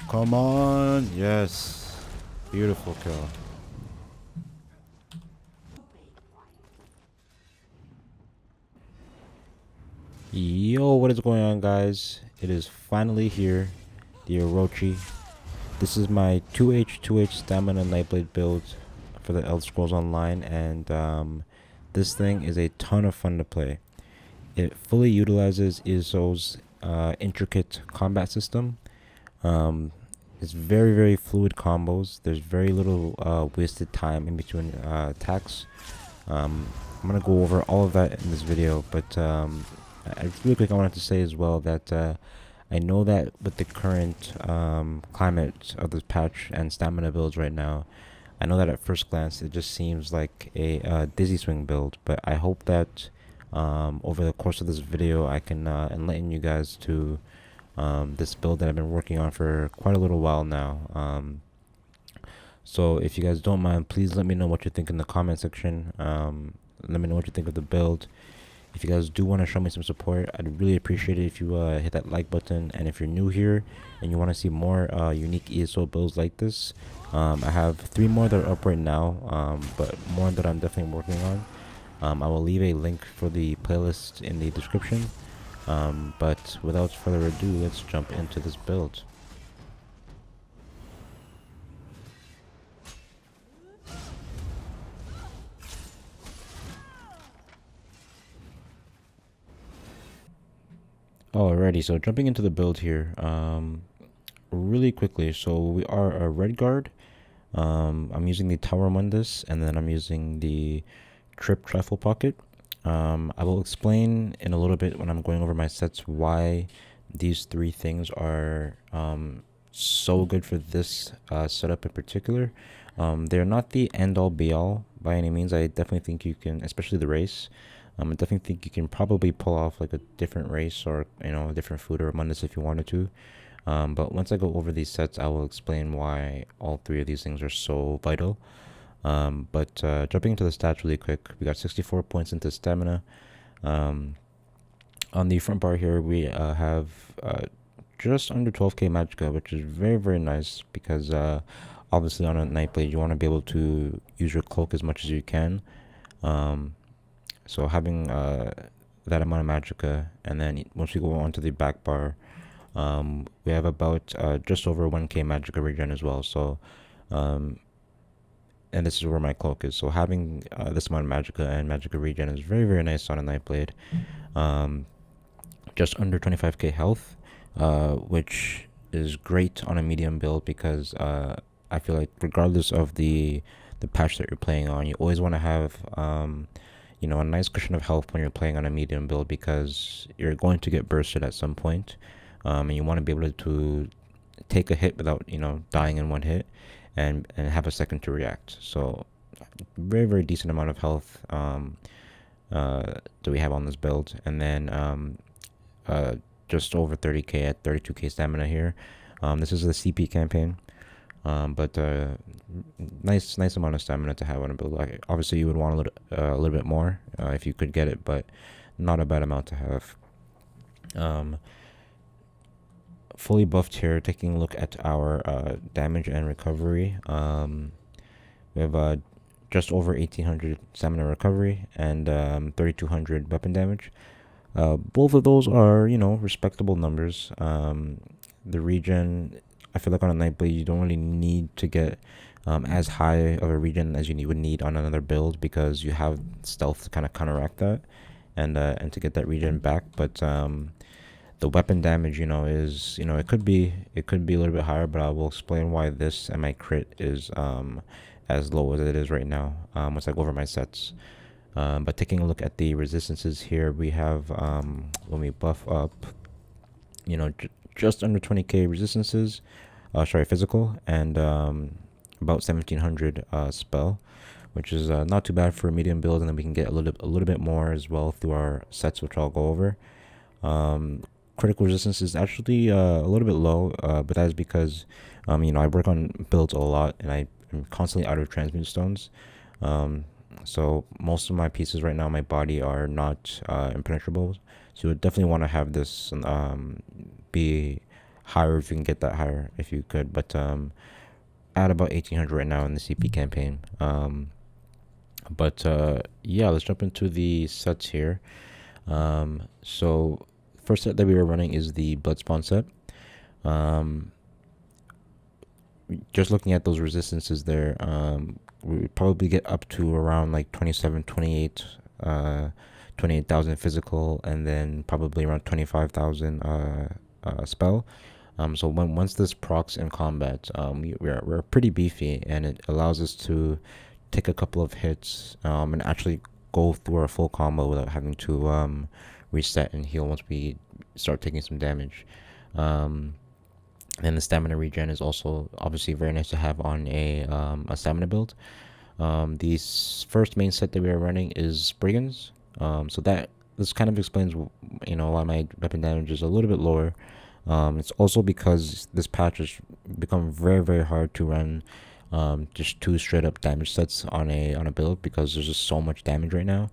Come on. Yes. Beautiful kill. Yo, what is going on, guys? It is finally here. The Orochi. This is my 2H stamina Nightblade build for the Elder Scrolls Online, and this thing is a ton of fun to play. It fully utilizes ESO's intricate combat system. It's very fluid combos. There's very little wasted time in between attacks. I'm gonna go over all of that in this video, but really quick, I wanted to say as well that I know that with the current climate of this patch and stamina builds right now, I know that at first glance it just seems like a dizzy swing build, but I hope that over the course of this video I can enlighten you guys to this build that I've been working on for quite a little while now. So if you guys don't mind, please let me know what you think in the comment section. Let me know what you think of the build. If you guys do want to show me some support, I'd really appreciate it if you hit that like button. And if you're new here and you want to see more unique ESO builds like this, I have 3 more that are up right now, but more that I'm definitely working on. I will leave a link for the playlist in the description. But without further ado, let's jump into this build. Alrighty, so jumping into the build here, really quickly. So we are a red guard. I'm using the Tower Mundus, and then I'm using the Trip Trifle Pocket. I will explain in a little bit when I'm going over my sets why these 3 things are so good for this setup in particular. They're not the end-all be-all by any means. I definitely think you can, especially the race. I definitely think you can probably pull off like a different race or a different food or Mundus if you wanted to. But once I go over these sets, I will explain why all 3 of these things are so vital. But jumping into the stats really quick, we got 64 points into stamina. On the front bar here, we have just under 12k magicka, which is very nice because obviously on a Nightblade you want to be able to use your cloak as much as you can. So having that amount of magicka, and then once we go on to the back bar, we have about just over 1k magicka regen as well. So and this is where my cloak is. So having this amount of magicka and magicka regen is very nice on a Nightblade. Just under 25k health, which is great on a medium build because I feel like regardless of the patch that you're playing on, you always want to have a nice cushion of health when you're playing on a medium build because you're going to get bursted at some point, and you want to be able to take a hit without dying in one hit, and have a second to react. So very decent amount of health that we have on this build, and then just over 30k at 32k stamina here. This is the CP campaign, but nice amount of stamina to have on a build. Like, obviously you would want a little bit more if you could get it, but not a bad amount to have. Fully buffed here. Taking a look at our damage and recovery, we have just over 1800 stamina recovery and 3200 weapon damage. Both of those are respectable numbers. The regen, I feel like on a Nightblade you don't really need to get as high of a regen as you would need on another build because you have stealth to kind of counteract that and to get that regen back. But the weapon damage, is it could be a little bit higher, but I will explain why this and my crit is as low as it is right now once I go over my sets. But taking a look at the resistances here, we have when we buff up, just under 20k resistances, physical, and about 1700 spell, which is not too bad for a medium build, and then we can get a little bit more as well through our sets, which I'll go over. Critical resistance is actually a little bit low, but that is because I work on builds a lot and I'm constantly out of transmute stones. So most of my pieces right now in my body are not impenetrable, so you would definitely want to have this be higher if you can get that higher if you could, but at about 1800 right now in the CP campaign. But yeah, let's jump into the sets here. So first set that we were running is the Bloodspawn set. Just looking at those resistances there, we probably get up to around like 27, 28, 28,000 physical, and then probably around 25,000 spell. So once this procs in combat, we're pretty beefy, and it allows us to take a couple of hits and actually go through our full combo without having to reset and heal once we start taking some damage. And the stamina regen is also obviously very nice to have on a stamina build. The first main set that we are running is Brigands. So this kind of explains, why my weapon damage is a little bit lower. It's also because this patch has become very, very hard to run just two straight up damage sets on a build, because there's just so much damage right now.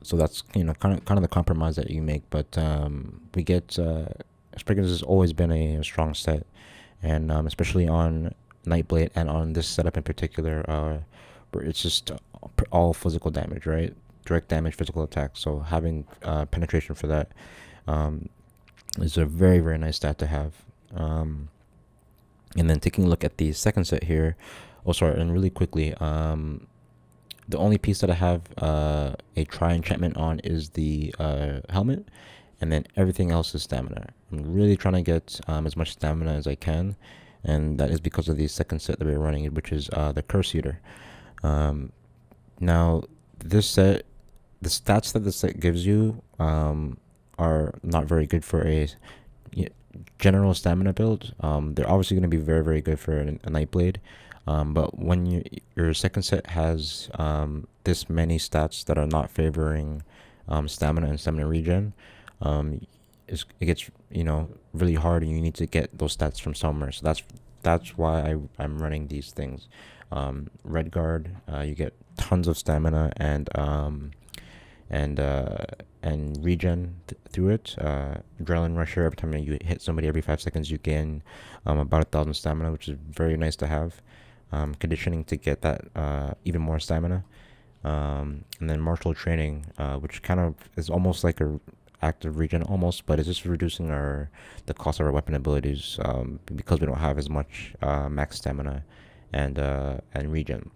So that's kind of the compromise that you make. But we get Spriggans has always been a strong set, and especially on Nightblade and on this setup in particular, where it's just all physical damage, right? Direct damage, physical attack. So having penetration for that is a very, very nice stat to have. And then taking a look at the second set here. Oh, sorry, and really quickly, the only piece that I have a try enchantment on is the helmet, and then everything else is stamina. I'm really trying to get as much stamina as I can, and that is because of the second set that we're running, which is the Curse Eater. Now, this set, the stats that the set gives you are not very good for a general stamina build. They're obviously going to be very, very good for a Nightblade. But when your second set has this many stats that are not favoring stamina and stamina regen, it gets really hard, and you need to get those stats from somewhere. So that's why I'm running these things. Red Guard, you get tons of stamina and regen through it. Adrenaline Rusher, every time you hit somebody every 5 seconds, you gain about 1,000 stamina, which is very nice to have. Conditioning to get that even more stamina. And then Martial Training, which kind of is almost like a active regen almost, but it's just reducing the cost of our weapon abilities because we don't have as much max stamina and regen.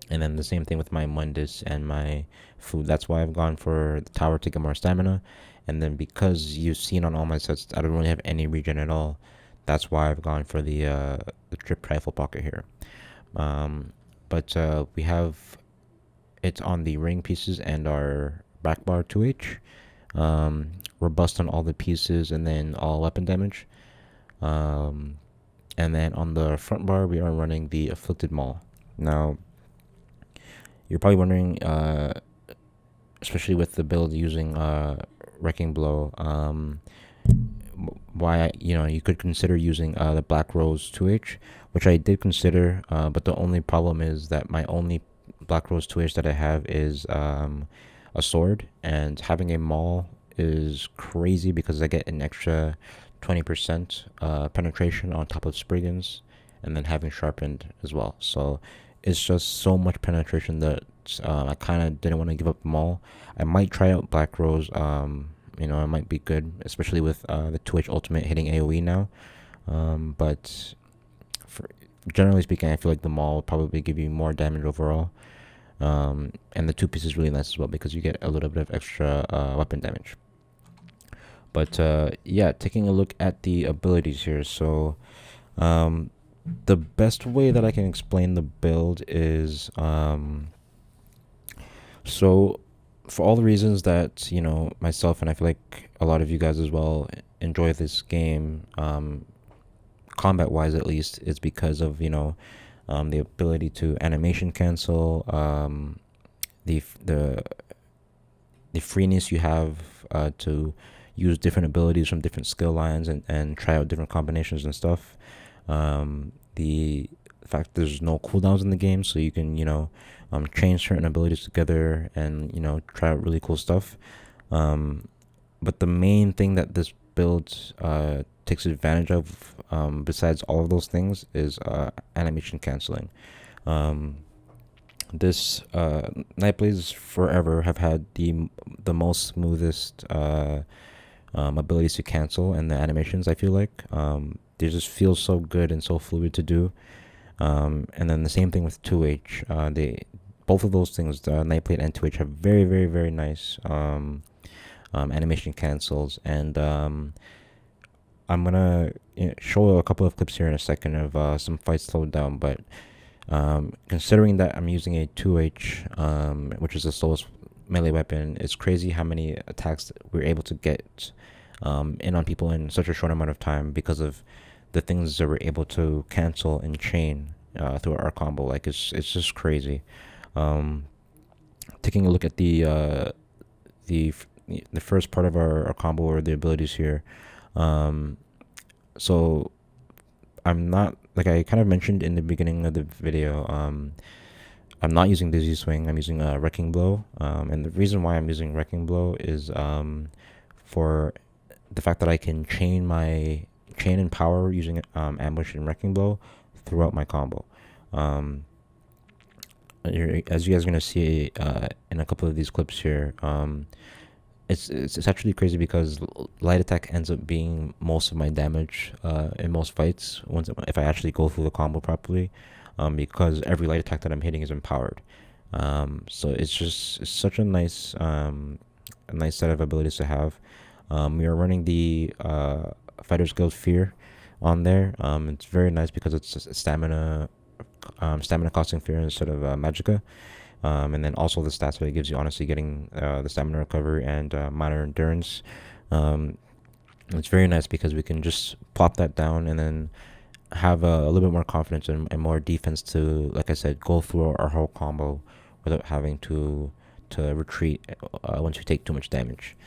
And then the same thing with my Mundus and my food. That's why I've gone for the tower to get more stamina. And then because you've seen on all my sets, I don't really have any regen at all. That's why I've gone for the Trip Rifle Pocket here. But we have it on the ring pieces and our back bar 2H. Robust on all the pieces, and then all weapon damage. And then on the front bar, we are running the Afflicted Maul. Now, you're probably wondering, especially with the build using Wrecking Blow, why you could consider using the Black Rose 2H, which I did consider, but the only problem is that my only Black Rose 2H that I have is a sword, and having a maul is crazy because I get an extra 20% penetration on top of Spriggans, and then having sharpened as well. So it's just so much penetration that I kind of didn't want to give up the maul. I might try out Black Rose. It might be good, especially with the 2H ultimate hitting AoE now. But generally speaking, I feel like the maul will probably give you more damage overall. And the 2-piece is really nice as well because you get a little bit of extra weapon damage. But yeah, taking a look at the abilities here. So the best way that I can explain the build is so for all the reasons that myself and I feel like a lot of you guys as well enjoy this game, combat wise at least, it's because of the ability to animation cancel, the freeness you have to use different abilities from different skill lines and try out different combinations and stuff. The fact there's no cooldowns in the game, so you can change certain abilities together and try out really cool stuff. But the main thing that this build takes advantage of, besides all of those things, is animation canceling. This Nightblades forever have had the most smoothest abilities to cancel, and the animations, I feel like they just feel so good and so fluid to do. And then the same thing with 2H. Both of those things, the Nightblade and 2H, have very, very, very nice animation cancels. And I'm gonna show a couple of clips here in a second of some fights slowed down. But considering that I'm using a 2H, which is the slowest melee weapon, it's crazy how many attacks we're able to get in on people in such a short amount of time because of the things that we're able to cancel and chain through our combo. Like it's just crazy. Taking a look at the first part of our combo, or the abilities here. So I'm not, like I kind of mentioned in the beginning of the video, I'm not using Dizzy Swing. I'm using Wrecking Blow. And the reason why I'm using Wrecking Blow is for the fact that I can chain and power using Ambush and Wrecking Blow throughout my combo. As you guys are gonna see in a couple of these clips here, it's actually crazy because light attack ends up being most of my damage in most fights if I actually go through the combo properly, because every light attack that I'm hitting is empowered. So it's such a nice set of abilities to have. We are running the Fighter's Guild Fear on there. It's very nice because it's stamina costing fear instead of Magicka. And then also the stats that it gives you, honestly, getting the stamina recovery and minor endurance. It's very nice because we can just plop that down and then have a little bit more confidence and more defense to, like I said, go through our whole combo without having to retreat once we take too much damage.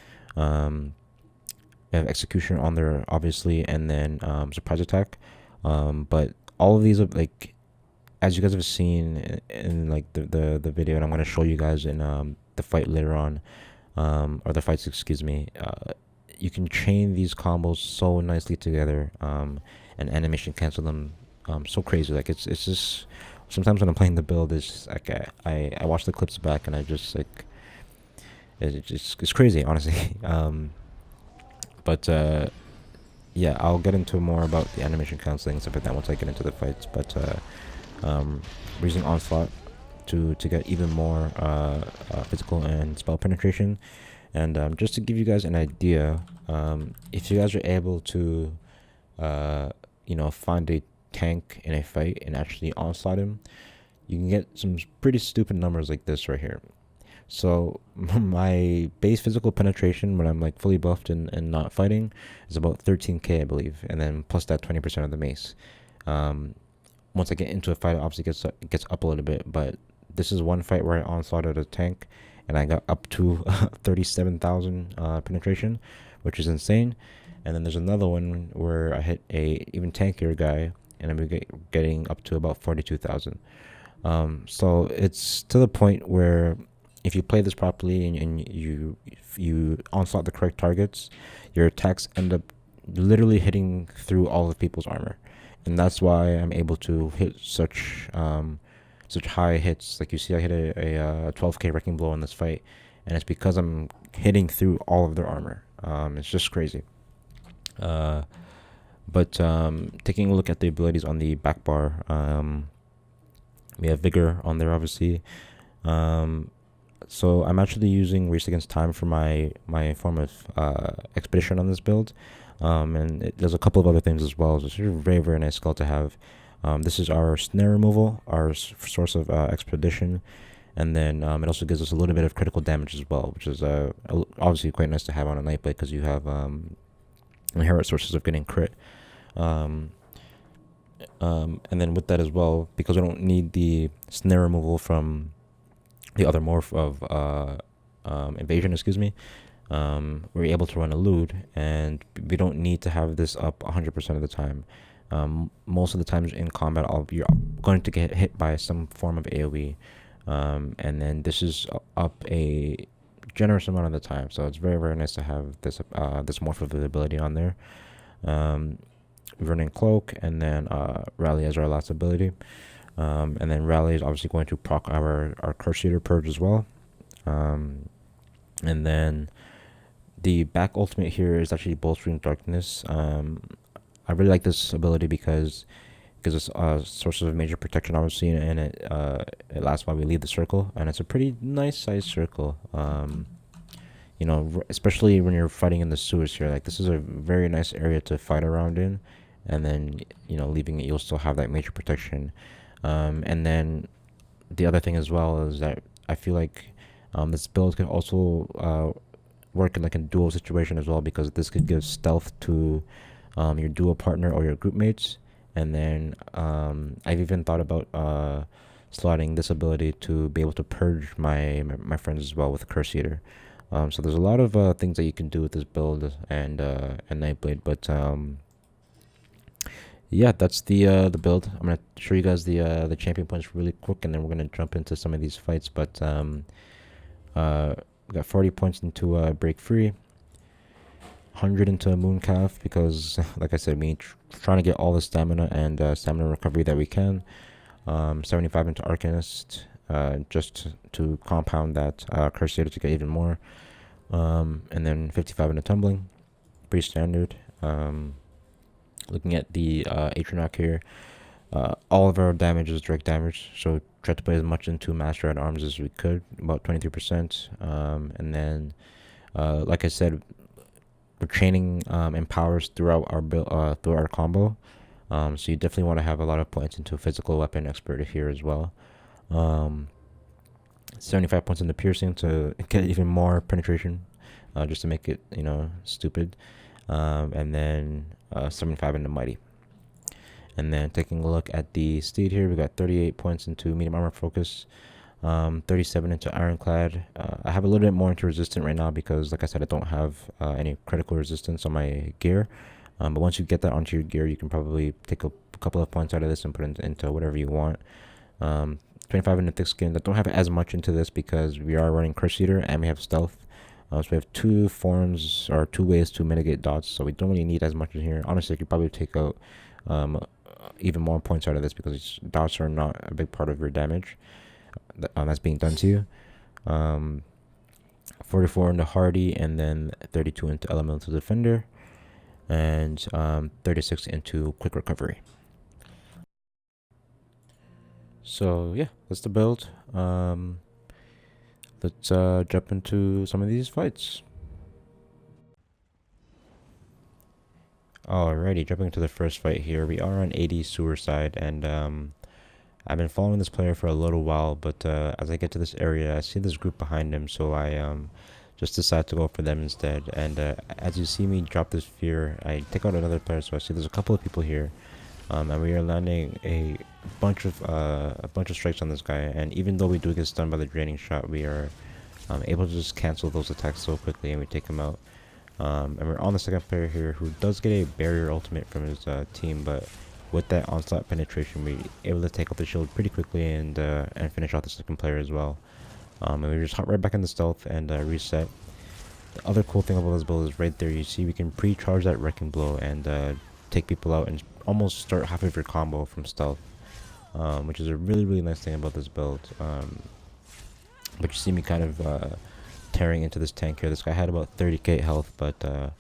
We have Execution on there, obviously, and then Surprise Attack. But all of these are, like, as you guys have seen in like the video, and I'm going to show you guys in the fight later on, or the fights, excuse me, you can chain these combos so nicely together, and animation cancel them so crazy. Like it's just, sometimes when I'm playing the build, it's just, like I watch the clips back and I just like it's crazy, honestly. But yeah, I'll get into more about the animation canceling and stuff like that once I get into the fights. But we're using Onslaught to get even more physical and spell penetration. And just to give you guys an idea, if you guys are able to find a tank in a fight and actually onslaught him, you can get some pretty stupid numbers like this right here. So my base physical penetration when I'm like fully buffed and not fighting is about 13k, I believe, and then plus that 20% of the mace. Once I get into a fight, it obviously gets up a little bit, but this is one fight where I onslaughted a tank and I got up to 37,000 penetration, which is insane. And then there's another one where I hit a even tankier guy and I'm getting up to about 42,000. So it's to the point where if you play this properly and you onslaught the correct targets, your attacks end up literally hitting through all of people's armor. And that's why I'm able to hit such high hits. Like you see, I hit a 12k Wrecking Blow in this fight, and it's because I'm hitting through all of their armor. It's just crazy. But taking a look at the abilities on the back bar, we have Vigor on there, obviously. So I'm actually using Race Against Time for my form of expedition on this build. And there's a couple of other things as well. So it's a very, very nice skill to have. This is our snare removal, our source of expedition, and then it also gives us a little bit of critical damage as well, which is obviously quite nice to have on a Nightblade because you have inherent sources of getting crit. And then with that as well, because we don't need the snare removal from the other morph of invasion, excuse me, we're able to run elude, and we don't need to have this up 100% of the time. Most of the times in combat, you're going to get hit by some form of AoE, and then this is up a generous amount of the time. So it's very, very nice to have this this morph ability on there. Running Cloak, and then Rally as our last ability. And then Rally is obviously going to proc our Curse Eater Purge as well. And then the back ultimate here is actually Bolstering Darkness. I really like this ability because it gives us sources of major protection, obviously, and it lasts while we leave the circle, and it's a pretty nice sized circle. You know, especially when you're fighting in the sewers here, like this is a very nice area to fight around in, and then, you know, leaving it, you'll still have that major protection. And then the other thing as well is that I feel like this build can also work in like a duo situation as well, because this could give stealth to your duo partner or your group mates. And then I've even thought about slotting this ability to be able to purge my friends as well with Curse Eater. So there's a lot of things that you can do with this build and Nightblade, but yeah, that's the build. I'm gonna show you guys the champion points really quick, and then we're gonna jump into some of these fights. But we got 40 points into Break Free, 100 into Mooncalf, because like I said, me trying to get all the stamina and stamina recovery that we can. 75 into Arcanist, just to compound that Curse Eater to get even more. And then 55 into Tumbling, pretty standard. Looking at the Atronach here, all of our damage is direct damage, so try to put as much into Master at Arms as we could, about 23%. And then, like I said, we're training empowers throughout our through our combo. So you definitely want to have a lot of points into Physical Weapon Expert here as well. 75 points into Piercing to get even more penetration, just to make it, you know, stupid. And then 75 into Mighty. And then taking a look at the Steed here, we got 38 points into Medium Armor Focus, 37 into Ironclad. I have a little bit more into Resistant right now because, like I said, I don't have any critical resistance on my gear. But once you get that onto your gear, you can probably take a couple of points out of this and put it into whatever you want. 25 into Thick Skin. I don't have as much into this because we are running Curse Eater and we have Stealth. So we have two forms, or two ways to mitigate dots, so we don't really need as much in here. Honestly, you could probably take out even more points out of this because dots are not a big part of your damage that's being done to you. 44 into Hardy, and then 32 into Elemental Defender, and 36 into Quick Recovery. So yeah, that's the build. Let's jump into some of these fights. Alrighty, jumping into the first fight here. We are on 80 sewer side, and I've been following this player for a little while, but as I get to this area, I see this group behind him, so I just decide to go for them instead. And as you see me drop this fear, I take out another player, so I see there's a couple of people here, and we are landing a bunch of strikes on this guy. And even though we do get stunned by the draining shot, we are able to just cancel those attacks so quickly, and we take him out. And we're on the second player here, who does get a barrier ultimate from his team, but with that onslaught penetration, we're able to take out the shield pretty quickly and finish off the second player as well. And we just hop right back into stealth and reset. The other cool thing about this build is right there, you see we can pre-charge that Wrecking Blow and take people out and almost start half of your combo from stealth, which is a really, really nice thing about this build. But you see me kind of tearing into this tank here. This guy had about 30k health, but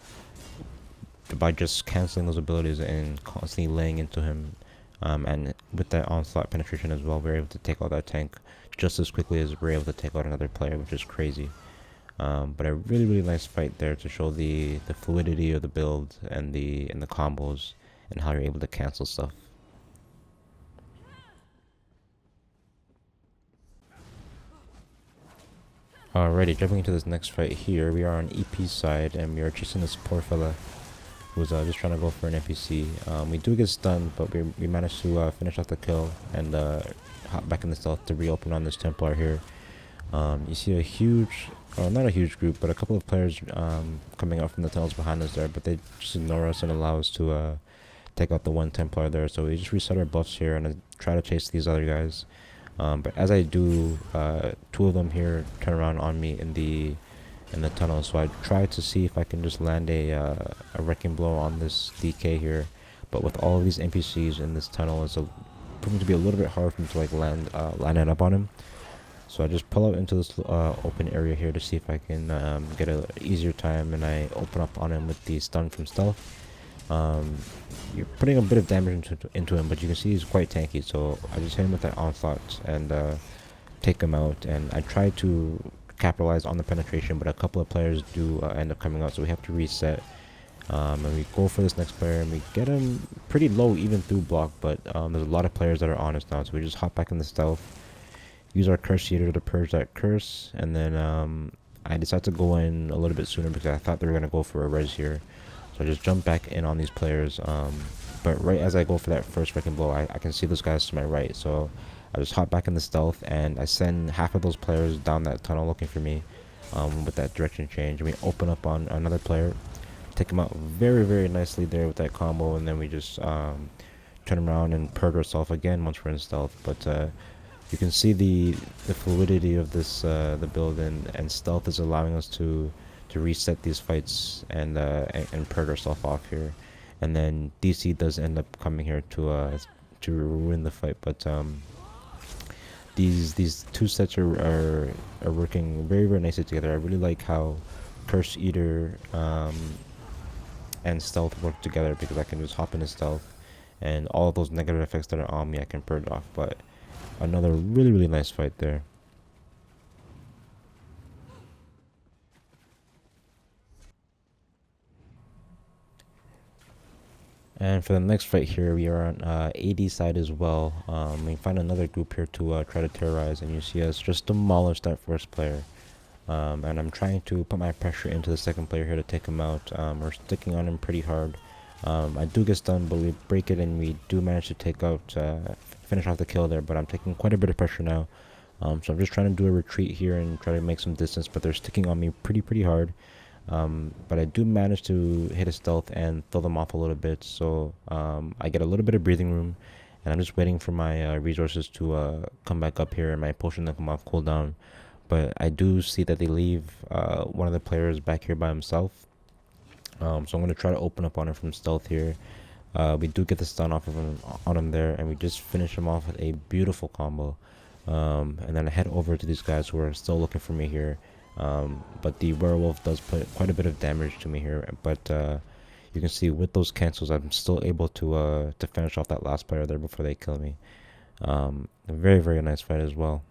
by just canceling those abilities and constantly laying into him, and with that onslaught penetration as well, we're able to take out that tank just as quickly as we're able to take out another player, which is crazy. But a really, really nice fight there to show the fluidity of the build and the combos and how you're able to cancel stuff. Alrighty, jumping into this next fight here, we are on EP side, and we are chasing this poor fella who's just trying to go for an NPC. We do get stunned, but we managed to finish off the kill and hop back in the stealth to reopen on this Templar here. You see a huge, not a huge group, but a couple of players coming out from the tunnels behind us there, but they just ignore us and allow us to take out the one Templar there. So we just reset our buffs here and try to chase these other guys. But as I do, two of them here turn around on me in the in the tunnel. So I tried to see if I can just land a wrecking blow on this DK here, but with all of these NPCs in this tunnel, it's proving to be a little bit hard for me to like line it up on him. So I just pull out into this open area here to see if I can get an easier time, and I open up on him with the stun from stealth. You're putting a bit of damage into him, but you can see he's quite tanky, so I just hit him with that onslaught and take him out. And I try to capitalize on the penetration, but a couple of players do end up coming out, so we have to reset. And we go for this next player, and we get him pretty low even through block, but there's a lot of players that are on us now, so we just hop back in the stealth, use our curse eater to purge that curse, and then I decided to go in a little bit sooner because I thought they were going to go for a res here. So I just jump back in on these players, but right as I go for that first wrecking blow, I can see those guys to my right, so I just hop back in the stealth, and I send half of those players down that tunnel looking for me with that direction change, and we open up on another player, take him out very, very nicely there with that combo, and then we just turn around and purge ourselves again once we're in stealth. But you can see the fluidity of this the build, and stealth is allowing us to reset these fights and purge ourselves off here. And then DC does end up coming here to ruin the fight, but these two sets are working very, very nicely together. I really like how Curse Eater and stealth work together, because I can just hop into stealth and all of those negative effects that are on me I can purge off. But another really, really nice fight there. And for the next fight here, we are on AD side as well. We find another group here to try to terrorize, and you see us just demolish that first player. And I'm trying to put my pressure into the second player here to take him out. We're sticking on him pretty hard. I do get stunned, but we break it, and we do manage to take out, finish off the kill there, but I'm taking quite a bit of pressure now. So I'm just trying to do a retreat here and try to make some distance, but they're sticking on me pretty hard. But I do manage to hit a stealth and throw them off a little bit, so I get a little bit of breathing room, and I'm just waiting for my resources to come back up here and my potion to come off cooldown. But I do see that they leave one of the players back here by himself, so I'm going to try to open up on him from stealth here. We do get the stun off of him on him there, and we just finish him off with a beautiful combo. And then I head over to these guys who are still looking for me here. But the werewolf does put quite a bit of damage to me here, but you can see with those cancels I'm still able to finish off that last player there before they kill me. A very, very nice fight as well.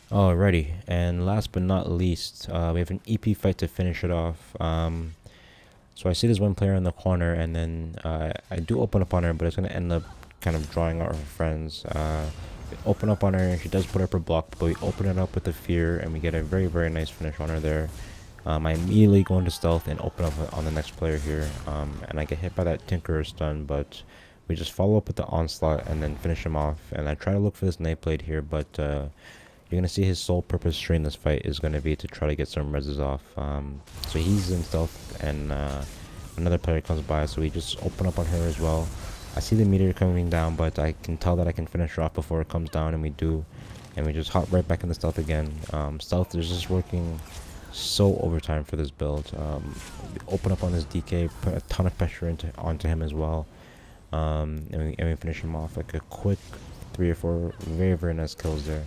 Alrighty, and last but not least, we have an EP fight to finish it off. So I see this one player in the corner, and then I do open up on her, but it's going to end up kind of drawing out her friends. We open up on her, she does put up her block, but we open it up with the fear, and we get a very, very nice finish on her there. I immediately go into stealth and open up on the next player here, and I get hit by that Tinkerer stun, but we just follow up with the onslaught and then finish him off. And I try to look for this Nightblade here, but you're going to see his sole purpose during this fight is going to be to try to get some reses off. So he's in stealth, and another player comes by, so we just open up on her as well. I see the meteor coming down, but I can tell that I can finish her off before it comes down, and we do. And we just hop right back in the stealth again. Stealth is just working so overtime for this build. We open up on this DK, put a ton of pressure onto him as well. And we finish him off like a quick 3 or 4 very, very nice kills there.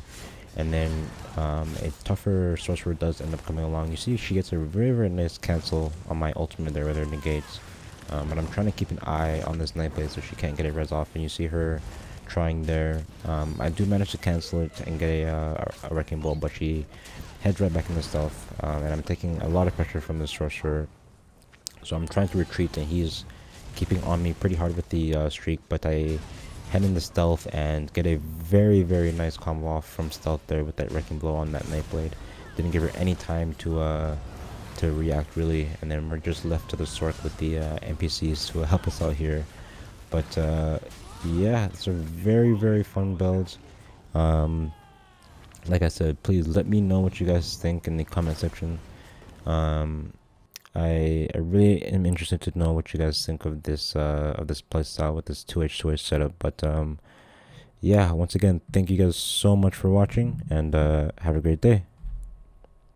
And then a tougher sorcerer does end up coming along. You see she gets a very, very nice cancel on my ultimate there with her negates. But I'm trying to keep an eye on this Nightblade so she can't get a res off, and you see her trying there. I do manage to cancel it and get a wrecking ball, but she heads right back into stealth, and I'm taking a lot of pressure from the sorcerer. So I'm trying to retreat, and he's keeping on me pretty hard with the streak, but I head into stealth and get a very, very nice combo off from stealth there with that wrecking blow on that Nightblade. Didn't give her any time to react really, and then we're just left to the Sork with the NPCs to help us out here. But yeah, it's a very, very fun build. Like I said, please let me know what you guys think in the comment section. I really am interested to know what you guys think of this playstyle with this 2H setup. But yeah, once again, thank you guys so much for watching, and have a great day.